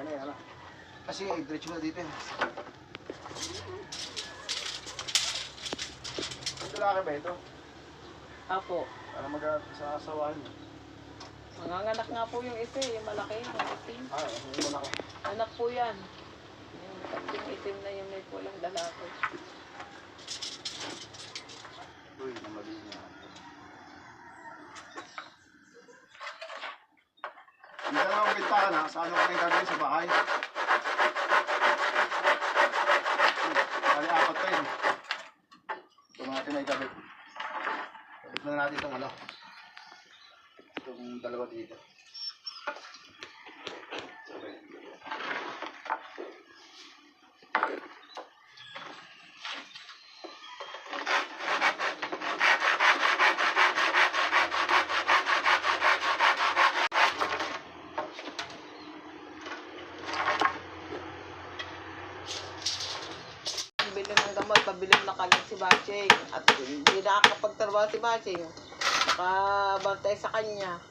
Ano yan, ano? Kasi diretso na dito yan. Ito laki ba ito? Apo. Para mag-asawahan niyo. Manganganak nga po yung isa, yung malaki, yung itim. Yung malaki. Anak po yan. Yung itim na yung may pulang lalaki. Uy, namali niya. Hindi na lang pintahan ha. Saan ako kayo gagawin sa bahay? Kali apat pa yun. Ito natin ay gabit. Gabit na natin itong ano. Itong dalawa dito. Bili ng gamot, pabiling na kagad si Baching. At hindi nakakapagtrabaho si Baching. Nakabantay sa kanya.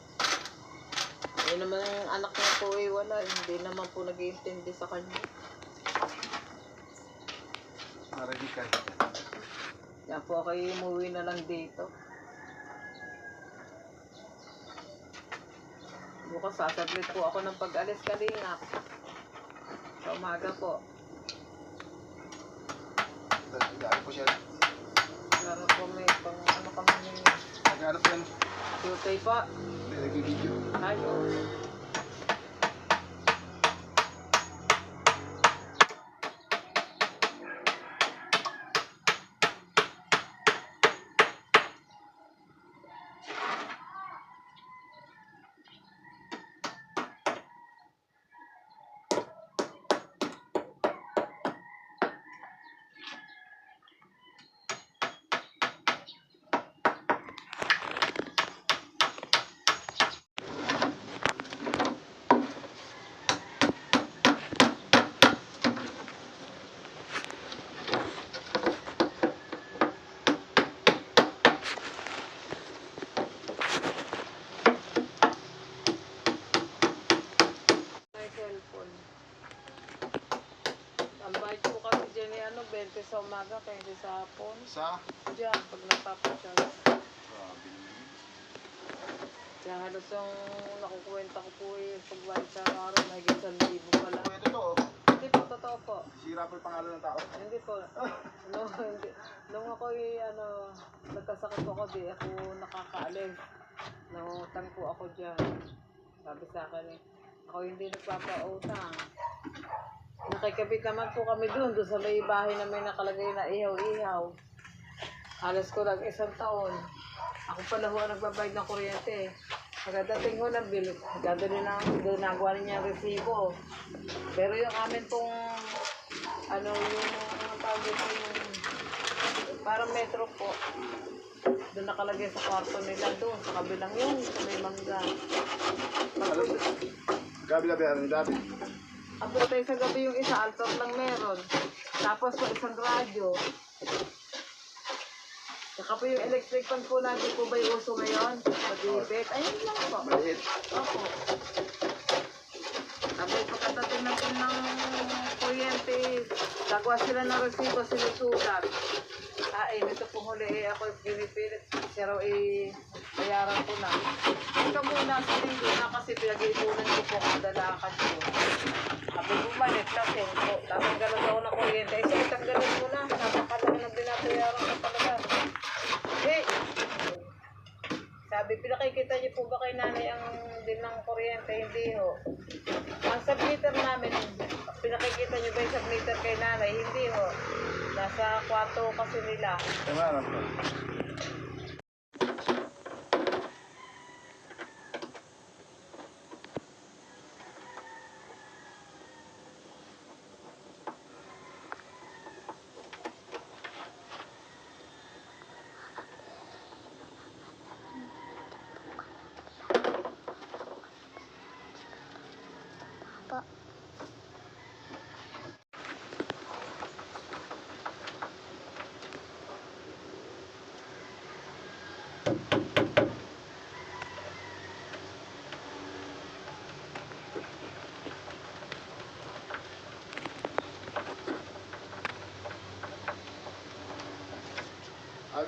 Hindi naman ang anak niya po ay wala. Hindi naman po nag-iintindi sa kanya. Maradikal. Kaya po ako umuwi na lang dito. Bukas sasaglit po ako ng pag-alis kanina. Sa umaga po. Nag-aaral po siya. Laro po may pang ano kami ni Nag-aaral po yan. Tutay pa. Hindi, nag-video. Ayaw. Ang bayad po kasi dyan ay 20 sa umaga, 20 sa hapon. Sa? Diyan, pag napapachal. Grabe naman. Kaya halos yung nakukuwenta ko po yung pagbayad sa araw, mahigit 1,000 pala. Ito to oh. Hindi po, totoo po. Sira po yung pangalan ng tao. Hindi po. Nung ako nagkasakit po ako, di ako nakakaalis. Nangutang po ako dyan. Sabi sa akin ako hindi nagpapautang. Nakikabit naman po kami doon sa may bahay na may nakalagay na ihaw-ihaw. Halos ko lang 1 taon. Ako pala ho ang nagbabayad ng kuryente. Pagdating ho ng bill, ginagawa niya ang resibo. Pero yung amin pong, yung tawag ito yung, parang metro po. Doon nakalagay sa kwarto nila doon, sa kabilang yung, sa may mangga. Gabi-gabi, dati. Abotay sa gabi yung isa, altor lang meron. Tapos po isang radyo. Saka po yung electric fan po natin po ba yung uso ngayon? Pag-ibit. Ayun lang po. Maliit. Opo. Tapos pagkatatin natin ng kuryente, gagawa sila ng resibo, sinusulat. Ito pong huli ako pinipilit. Siya raw bayaran ko na. Ito muna sa linggo na kasi pinag-iipunan ko po ang dalakan ko. Sabi bumalik natin po. Tatanggalan daw ng kuryente. Sige, tanggalan mo na. Napakalaki ng binabayaran ka talaga. Sabi, pinakikita niyo po ba kay nanay ang din ng kuryente? Hindi ho. Ang submeter namin, pinakikita niyo ba yung submeter kay nanay? Hindi ho. Nasa kwarto kasi nila. Tama po.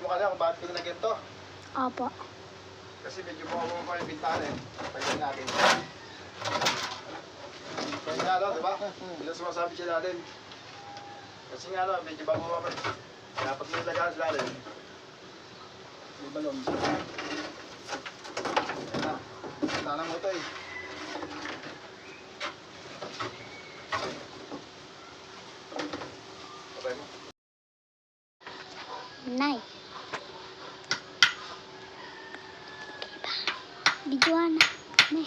mo kanina kung bakit ko nilagyan to. Opo. Kasi medyo bumababa pa yung bintana eh. Pagyan natin. Kaya nga no, di ba? Hindi na sumasabi siya natin. Kasi nga no, medyo bumababa pa. Kaya pag nilagyan sa lalim, may balon. Ayan na. Tanang mo ito eh. Okay mo. Nay. Videoan na. Nay.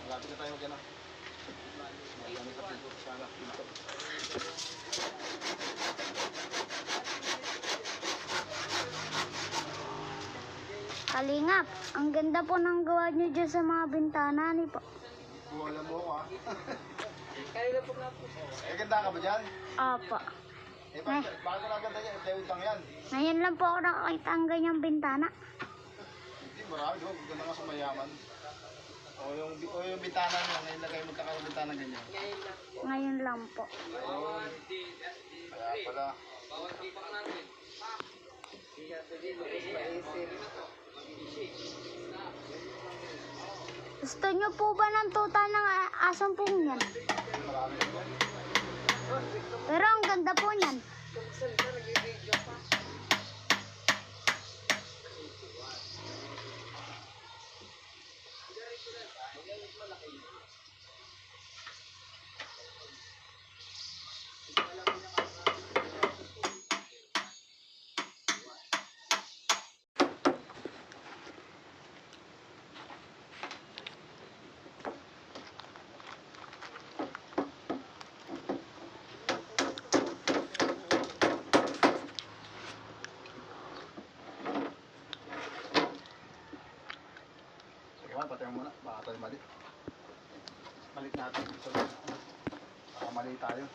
Malapit na tayo mag-ano. Magano sa pinto. Sana pinto. Kalingap, ang ganda po ng gawa nyo dyan sa mga bintana ni po. Wala mo ako ah. Kanina po nga po. Eh, ganda ka ba dyan? Opo. Eh, bakit ko na ganda yan? Plywood lang yan. Ngayon lang po ako nakakita ang ganyang bintana. Hindi, marami doon. Ganda nga sa mayaman. O yung bintana nyo. Ngayon na kayo magkakaroon ng bintana ganyan. Ngayon lang. Ngayon lang po. Ayun. Kaya pala. Hindi maisip. Gusto nyo po ba ng tuta ng asong pong yan? Marami doon. Pero ang ganda po niyan. Kung saan ka nag-video pa. Sige man, patayin muna. Baka tayo mali. Malit natin. So, baka mali tayo.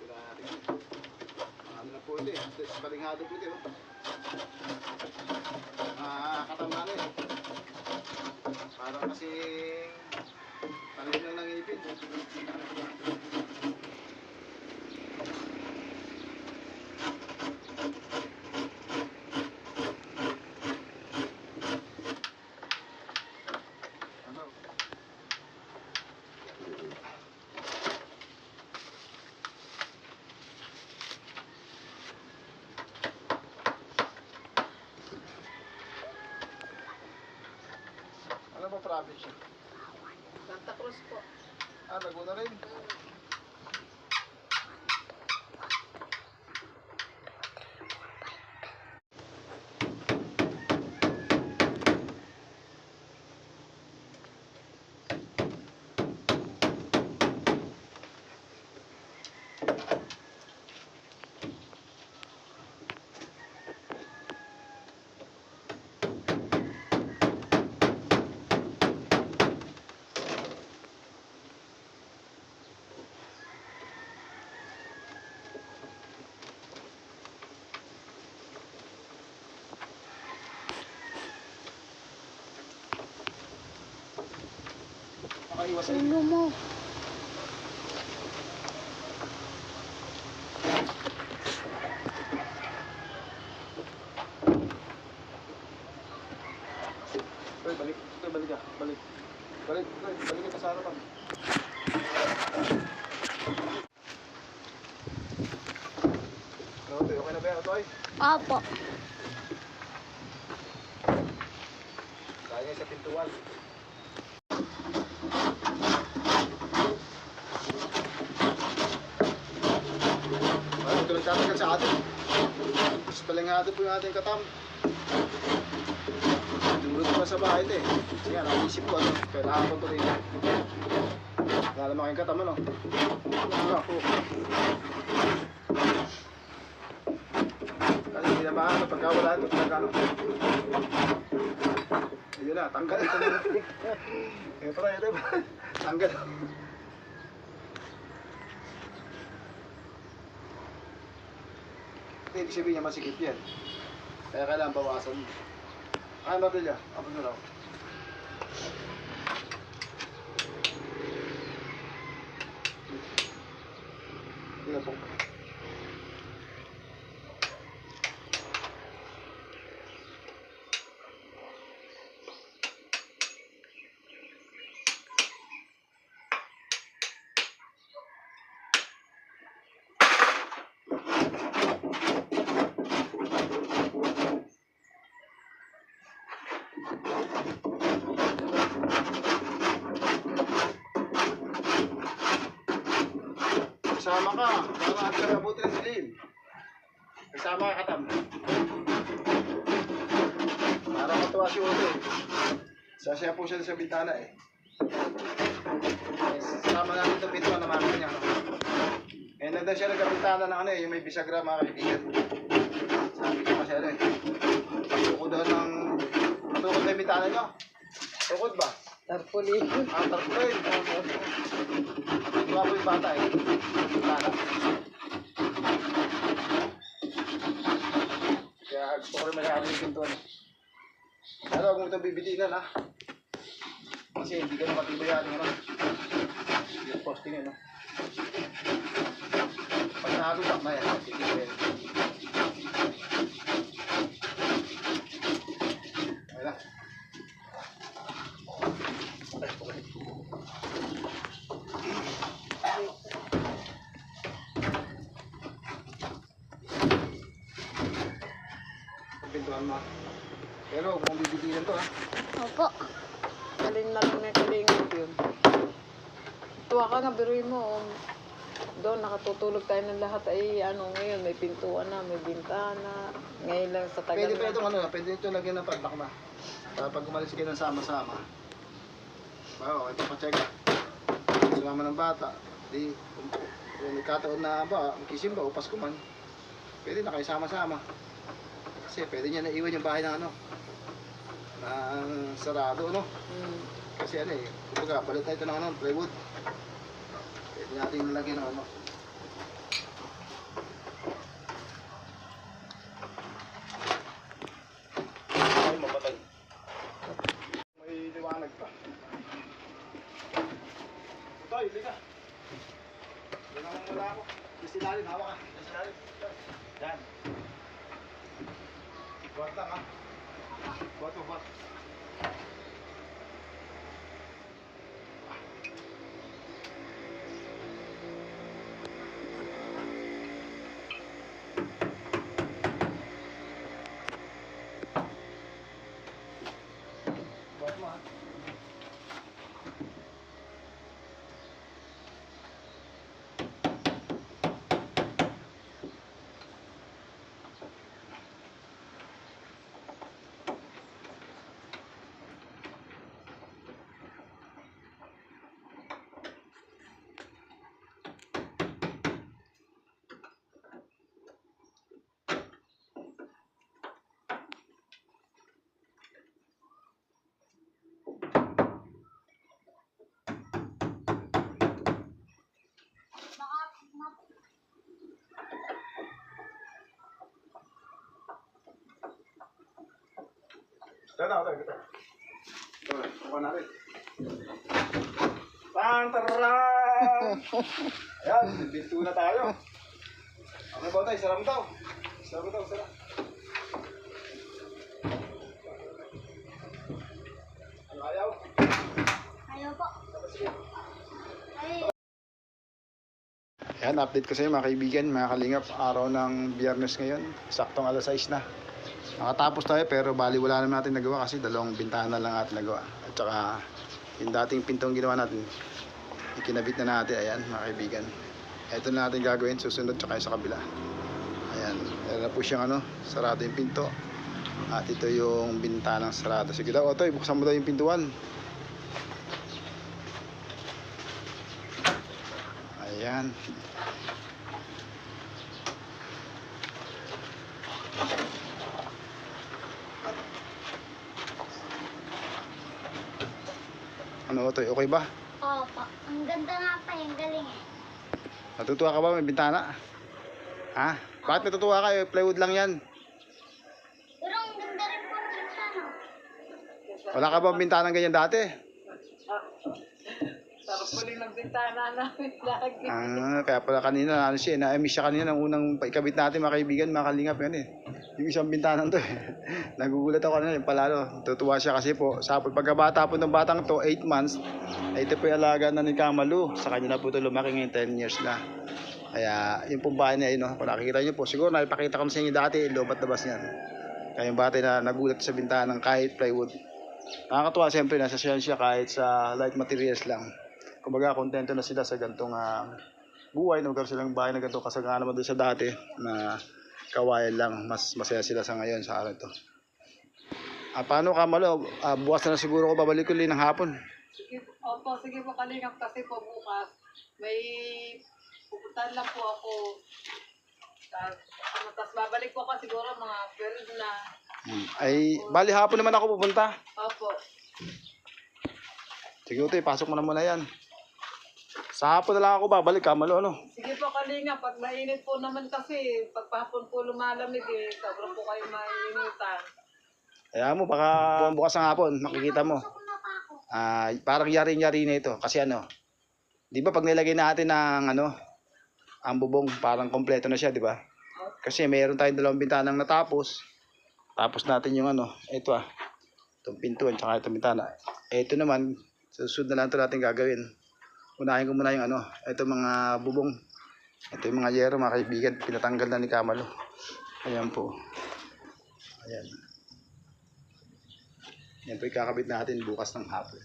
Sila natin. Ano na po ito eh. Balingado po ito eh. Katama na eh. Parang kasing talino ng ipin. Ano? Ano ba province yun? Santa Cruz po. Laguna rin. makaiwas sa Ulo mo. Toy, balik. Toy, balik ka. Balik. Balik. Toy, balik ka sa harapan. Ano, Toy? Okay na ba yan, Toy? Opo. Kaya sa pintuan. Ano, ito nagtatagal sa atin. Mas palingado po yung ating katam. Dumulot pa sa bahay ito eh. Kasi nga, naisip ko ano, kailangan ko ito rin. Wala naman kayong katam ano. Ano ako. Kasi binabahan na pagka wala ito, pagka ano. Ayun na, tanggal ito na. Ito na, ito na. Tanggal. Hindi, ibig sabihin niya masikip yan. Kaya kailangan bawasan mo. Ano natin niya? Apa na lang. Hindi na po. Kasama ka. Para at karabuti ng silim. Kasama ka katam. Para matuwa si Ote. Sasaya po siya sa bintana eh. Kasama natin itong pintuan na mami niya. Eh, nandun siya nagkabintana ng ano eh, yung may bisagra mga kaibigan. Sabi ko kasi ano eh. Tukod daw ng... Tukod na yung bintana niyo. Tukod ba? Tarpaulin. Ah, tarpaulin. Tuwa po yung bata eh. Bintana. Kaya gusto ko rin mag-aaral yung pintuan eh. Pero huwag mo ito bibitinan ha. Kasi hindi ka na matibay ating ano. Yung posting yun no. Pag nakagutak na yan, titibay yan. Ayun na. Pintuan mo. Pero huwag mong bibitinan to ha. Opo. Alin na lang may kalingap yun. Tuwa ka nga, biruin mo. Doon, nakatutulog tayo ng lahat. Ay, ano, ngayon, may pintuan na, may bintana. Ngayon lang sa tagal Pwede pa na. itong ano, pwede ito lagyan ng padlock na. Para pag umalis kayo ng sama-sama. Oo, ito pa check. Sumama ng bata. Di, kung nagkataon na ba, magkisimba o Pasko man, pwede na kayo sama-sama. Kasi pwede niya naiwan yung bahay ng ano, ng sarado, ano. Kasi ano eh, kumbaga, balit na ito ng ano, plywood. Pwede natin nalagyan ng ano. Ay, mabatay. May liwanag pa. Toy, liga. Yan ang wala ako. Yung silalim, hawa ka. Yung silalim. Yan. Buhat lang ha. Buhat mo, buhat. Buhat mo ha. Ito na, ito. Ito, kuha natin. Tang tarang! Ayan, binto na tayo. Ano ba tayo? Sarap daw. Sarap daw, sarap. Ano ayaw? Ayaw po. Ay, Ayan, update ko sa inyo mga kaibigan, mga kalingap. Araw ng Biyernes ngayon. Saktong alas 6 na. Nakatapos tayo pero bali wala naman natin nagawa kasi dalawang bintana lang natin nagawa. At saka yung dating pintong ginawa natin, ikinabit na natin. Ayan mga kaibigan. Ito na natin gagawin, susunod tsaka sa kabila. Ayan, meron na po siyang sarado yung pinto. At ito yung bintanang sarado. Sige daw, Otoy, buksan mo daw yung pintuan. Ayan. Ano, Otoy, okay ba? opo. Ang ganda nga pa, yung galing eh. Natutuwa ka ba may bintana? Ha? Bakit natutuwa ka? Plywood lang yan. Pero ang ganda rin po ng bintana. Wala ka ba bintanang ganyan dati? Sarap po rin ng bintana namin lagi. Kaya pala kanina, na-miss siya kanina ng unang paikabit natin mga kaibigan, mga kalingap yan eh. Yung isang bintanan to eh. Nagugulat ako kanina, yung palalo. Tutuwa siya kasi po, pagkabata po ng batang to, 8 months, ito po yung alaga na ni Kamalu. Sa kanya na po ito lumaki ngayon, 10 years na. Kaya yung pong bahay niya, kung nakikita niyo po, siguro nakipakita ko na sa inyo dati, loob at labas niyan. Kaya yung bata na nagulat sa bintanang kahit plywood. Nakakatuwa siyempre, nasa siya kahit sa light materials lang. Kumbaga, kontento na sila sa gantong buhay. Nagkaroon silang bahay na gantong kasagana naman doon sa dati na kawayan lang. Mas masaya sila sa ngayon sa araw ito. Paano Kamalo? Bukas na siguro ko babalik ulit ng hapon. Sige, opo, sige po kalingap kasi po bukas may pupuntahan lang po ako. Tapos babalik po ako siguro mga 12 na. Ay, bali hapon naman ako pupunta. Opo. Sige ito, pasok mo na muna yan. Sa hapon na lang ako babalik, Kamalo, Sige po kalingap, pag mainit po naman kasi, pagpahapon po lumalamig eh, sobrang po kayo mainitan. Kaya mo, baka bukas ng hapon, makikita mo. Gusto ko na pa ako. Parang yari-yari na ito. Kasi di ba pag nilagay natin ng ang bubong, parang kompleto na siya, di ba? Kasi mayroon tayong dalawang bintanang natapos. Tapos natin yung ito itong pintuan, tsaka itong bintana. Ito naman, susunod na lang ito natin gagawin. Unahin ko muna yung ito mga bubong. Ito yung mga yero, mga kaibigan, pinatanggal na ni Kamalo. Ayan po. Ayan. Yan po ikakabit natin bukas ng hapon.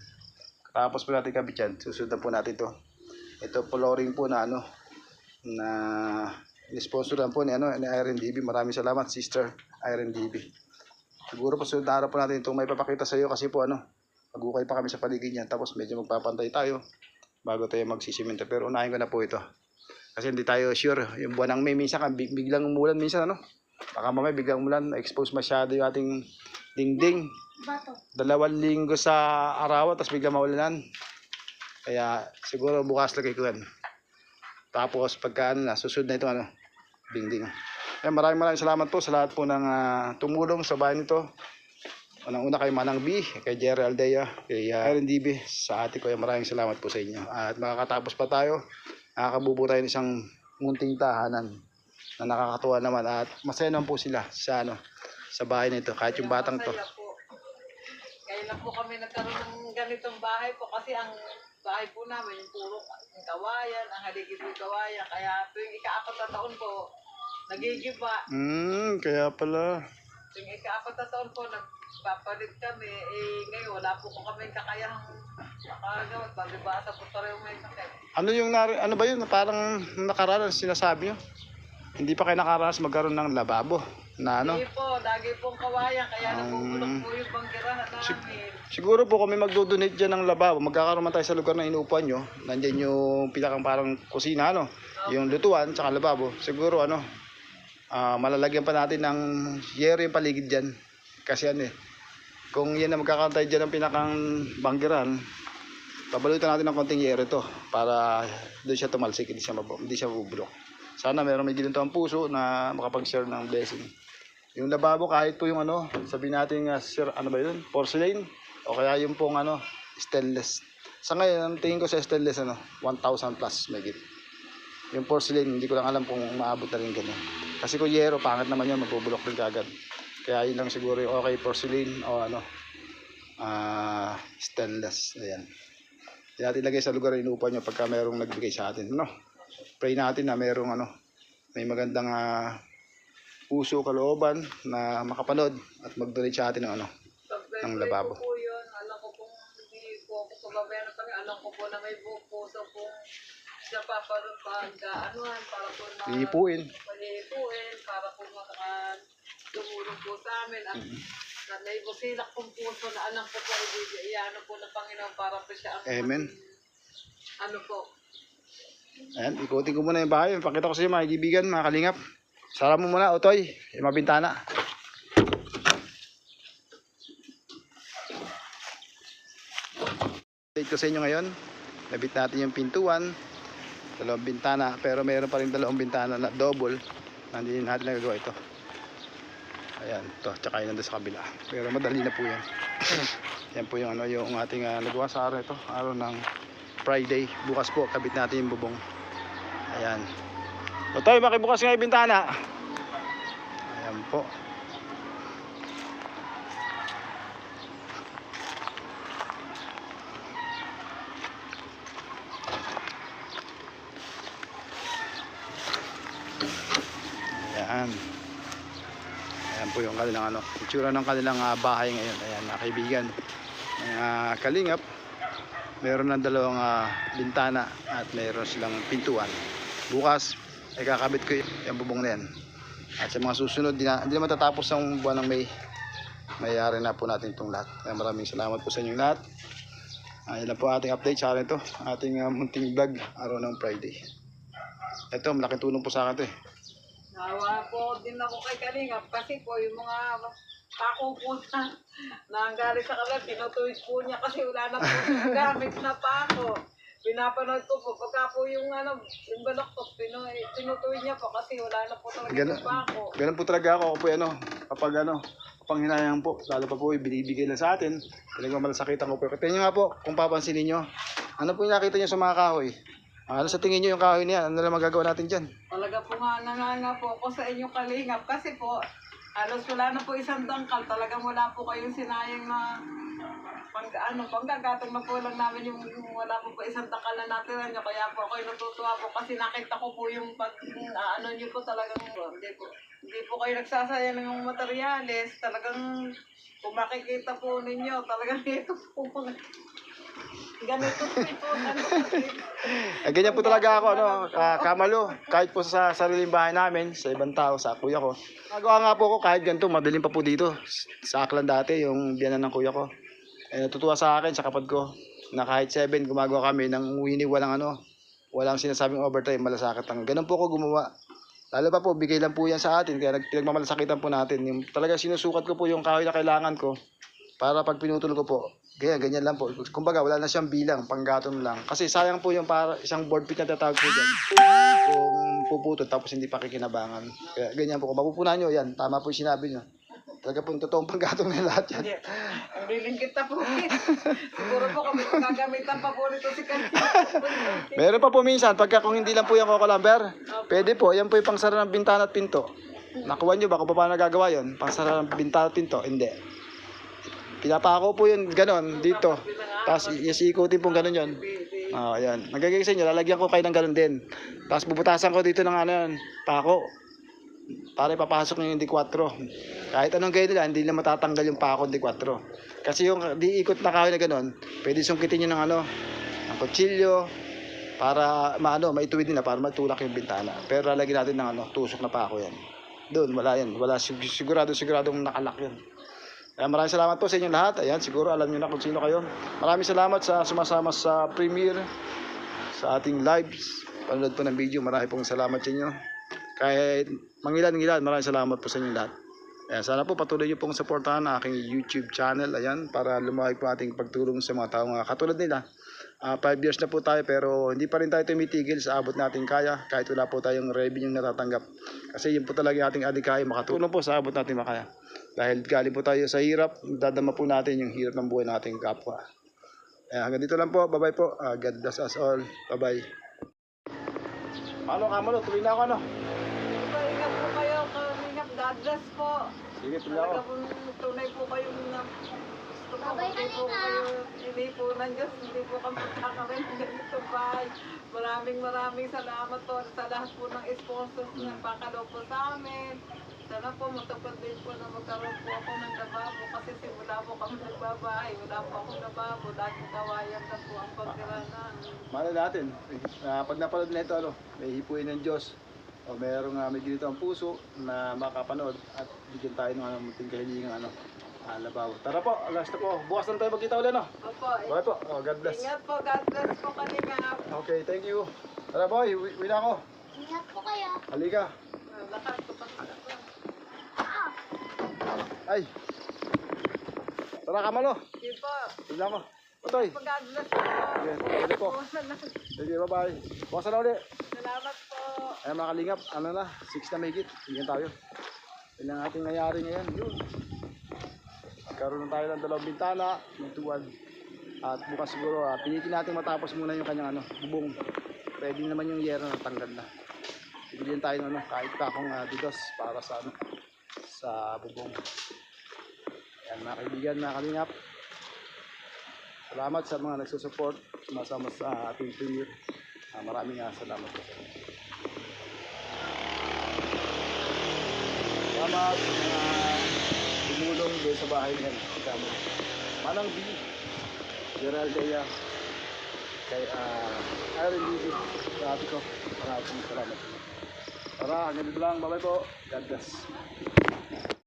Tapos po natin kabit yan, susunod po natin ito. Ito flooring po na na in-sponsoran po ni Iron DB. Maraming salamat, Sister Iron DB. Siguro po sunod na araw po natin itong may papakita sa iyo kasi po magukay pa kami sa paligid niyan. Tapos medyo magpapantay tayo bago tayo magsisimento. Pero unahin ko na po ito. Kasi hindi tayo sure. Yung buwan ng May, minsan biglang umulan minsan Baka mamaya biglang umulan, expose masyado yung ating dingding. Bato. 2 linggo sa araw, tapos biglang maulanan. Kaya siguro bukas lagay ko yan. Tapos pagka susunod na ito dingding. Maraming salamat po sa lahat po ng tumulong sa bahay nito. Unang-una kay Manang B, kay Jerry Aldea, kay Aaron DB, sa ate ko. Maraming salamat po sa inyo. At makakatapos pa tayo, nakakabubo tayo ng isang munting tahanan na nakakatuwa naman. At masaya naman po sila sa bahay nito, kahit yung batang to. Kaya lang po kami nagkaroon ng ganitong bahay po kasi ang bahay po namin yung puro kawayan, ang haligid yung kawayan. Kaya tuwing ika-4 na taon po, nagigiba. Kaya pala. Tuwing ika-4 na taon po, nagpapalit kami. Ngayon, wala po kami kakayahang makagawa. Bagibasa po tayo may sakit. Ano ba yun? Parang nakaranas sinasabi nyo? Hindi pa kayo nakaranas magkaroon ng lababo na Hindi po, lagi pong kawayan. Kaya nabubulok po yung banggirahan namin. Siguro po kung may magdodonate dyan ng lababo, magkakaroon man tayo sa lugar na inuupuan nyo. Nandyan yung pinakang parang kusina, yung lutuan, tsaka lababo. Siguro malalagyan pa natin ng yero yung paligid dyan. Kasi kung yan na magkakaroon tayo dyan ng pinakang banggiran, pabalutan natin ng konting yero ito para doon siya tumalsik, hindi siya mabubulok. Sana meron may ginitong puso na makapag-share ng blessing. Yung lababo kahit po yung sabihin natin sir, ba yun? Porcelain o kaya yung pong stainless Sa ngayon, ang tingin ko sa stainless, 1,000 plus may git. Yung porcelain, hindi ko lang alam kung maabot na rin ganun. Kasi kung yero, pangit naman yun, magbubulok din kagad. Kaya yun lang siguro yung okay, porcelain o stainless. Ayan. Hindi natin ilagay sa lugar yung inuupa nyo pagka merong nagbigay sa atin. Pray natin na merong may magandang puso, kalooban na makapanood at mag-donate sa atin ng lababo. Po yun. Alam ko pong hindi po ako pababayan kami. Alam ko po na may puso pong siya paparot para po Iipuin. para po tumulong po sa amin at na may busilak pong puso na alam ko po iano po ng Panginoon para po siya ang Amen. po. Ayan, ikutin ko muna yung bahay. Pakita ko sa inyo mga kaibigan, mga kalingap. Sara mo muna, Otoy, yung mga bintana. Update ko sa inyo ngayon. Nabit natin yung pintuan. 2 bintana, pero mayroon pa rin 2 bintana na double. Hindi natin nagagawa ito. Ayan, ito, tsaka yun nandun sa kabila. Pero madali na po yan. Yan po yung yung ating nagawa sa araw ito. Araw ng Friday. Bukas po, kabit natin yung bubong. Ayan. Otoy, makibukas nga yung bintana. Ayan po. Ayan. Ayan po yung kanilang itsura ng kanilang bahay ngayon. Ayan, mga kaibigan. Mga kalingap. Meron ng 2 bintana at meron silang pintuan. Bukas ay kakabit ko yung bubong na yan. At sa mga susunod, hindi na matatapos ang buwan ng May. Mayayari na po natin itong lahat. Kaya maraming salamat po sa inyong lahat. Yan lang po ating update sa akin ito. Ating munting vlog araw ng Friday. Ito, malaking tulong po sa akin ito eh. Nawa po din ako kay Kalingap kasi po yung mga pako po na galing sa kanila, tinutuwid po niya kasi wala na po yung gamit na pako. Pinapanood ko po, pagka po yung yung balok po, tinutuwid niya po kasi wala na po talaga yung pako. Ganun po talaga ako po kapag kapag hinayang po, lalo pa po binibigay na sa atin, talagang malasakitan ko po. Kaya nyo nga po, kung papansinin nyo, ano po yung nakita nyo sa mga kahoy? Ano sa tingin nyo yung kahoy niya? Ano na magagawa natin dyan? Talaga po nga po ako sa inyong Kalingap kasi po, halos wala na po isang dangkal. Talagang wala po kayong sinayang na panggagatong na po lang namin yung wala po isang dangkal na natira nyo. Kaya po ako natutuwa po kasi nakita ko po yung nyo po talagang hindi po kayo nagsasayang ng materyales. Talagang kung makikita po ninyo, talagang ito po ganito po. Ganyan po talaga ako, kamalo. Kahit po sa sariling bahay namin, sa ibang tao, sa kuya ko. Nagawa nga po ko kahit ganito, madilim pa po dito. Sa Aklan dati, yung biyanan ng kuya ko. Natutuwa sa akin, sa kapatid ko, na kahit 7, gumagawa kami ng uwini, walang sinasabing overtime, malasakit lang. Ganun po ko gumawa. Lalo pa po, bigay lang po yan sa atin, kaya pinagmamalasakitan po natin. Yung, talaga sinusukat ko po yung kahoy na kailangan ko, para pag pinutol ko po, ganyan lang po. Kumbaga, wala na siyang bilang, panggatong lang. Kasi sayang po yung para isang board feet na tatawag po dyan. Kung puputol, tapos hindi pa kikinabangan. Kaya ganyan po. Kung mapupunan nyo, yan. Tama po yung sinabi nyo. Talaga po yung totoong panggatong na lahat yan. Ang lilingkit na po. Siguro po kami gagamitan pa po nito si Kanina. Meron pa po minsan, pagka kung hindi lang po yung kokolamber, pwede po. Yan po yung pangsara ng bintana at pinto. Nakuha nyo ba kung paano nagagawa yun? Pangsara ng bintana at pinto? Hindi. Pinapako po yun, ganon, dito. Tapos, ikutin po ganon yun. Ayan. Nagagay sa inyo, lalagyan ko kayo ng ganon din. Tapos, bubutasan ko dito ng pako. Para ipapasok nyo yung D4. Kahit anong gaya nila, hindi na matatanggal yung pako D4. Kasi yung di-ikot na kahoy na ganon, pwede sungkitin nyo ng kutsilyo, para maituwid nila, para matulak yung bintana. Pero lalagyan natin ng tusok na pako yan. Doon, wala yan. Wala, siguradong nakalak yun. Kaya maraming salamat po sa inyong lahat. Ayan, siguro alam niyo na kung sino kayo. Maraming salamat sa sumasama sa premiere, sa ating lives. Panood po ng video. Maraming pong salamat sa inyo. Kahit mangilan-ngilan, maraming salamat po sa inyong lahat. Ayan, sana po patuloy niyo pong supportahan ang aking YouTube channel. Ayan, para lumawag po ating pagtulong sa mga taong katulad nila. 5 years na po tayo pero hindi pa rin tayo tumitigil sa abot nating kaya kahit wala po tayong revenue natatanggap. Kasi yun po talaga ating adhikaya, makatulong po sa abot nating makaya. Dahil galing po tayo sa hirap, dadama po natin yung hirap ng buhay nating kapwa. Hanggang dito lang po. Bye-bye po. God bless us all. Bye-bye. Paano Kamalo? Tuloy na ako ano? So, ingat po kayo, ingat, God bless po. Sige, tuloy ako. Talaga po, tunay po kayong gusto po, Babay, hindi po Kalinga. kayo, hindi po ng Diyos, hindi po kami kakarin ng ganito bahay. Maraming salamat po sa lahat po ng sponsors na pakalo po sa amin. Sana po matupad din po na magkaroon po ako ng lababo kasi simula po kami nagbabahay, wala po akong lababo, dahil kawayan na po ang pagkiranan. Malay natin. Pag napanood na ito, ano, may hipuin ng Diyos. O merong may ginito ang puso na makapanood at bigyan tayo ng munting kahilingan labaw. Tara po, alas na po. Bukas lang tayo magkita ulit, no? Opo, Bye po. God bless. ingat po, God bless po kanina. Okay, thank you. Tara boy, uwi na ako. Ingat po kayo. Halika. Lakas po pa. Ah, Ay. Tara Kamalo. Sige po, Uwi na ako. Otoy. God bless po. Okay, pwede po. Sige, bye-bye. Bukas na ulit. Salamat po. Ay mga kalingap, 6 na mahigit. Tingnan tayo. Yan ang ating nangyari ngayon. Yun. Karoon na tayo ng 2 bintana, ng tuwan. At bukas siguro, pinitin natin matapos muna yung kanyang bubong. Pwede naman yung yero na tanggal na. Bibigyan tayo ng kahit kakong didos para sa sa bubong. Yan mga kaibigan, mga kalingap. Salamat sa mga nagsusupport, sumasama sa ating premiere. Maraming salamat po. Salamat sa mga tumulong doon sa bahay niyan. Manang B, Gerald Dea, kay Aaron Lizzie, sabi ko, maraming salamat. Tara, hanggang dito lang. Bye-bye po. God bless.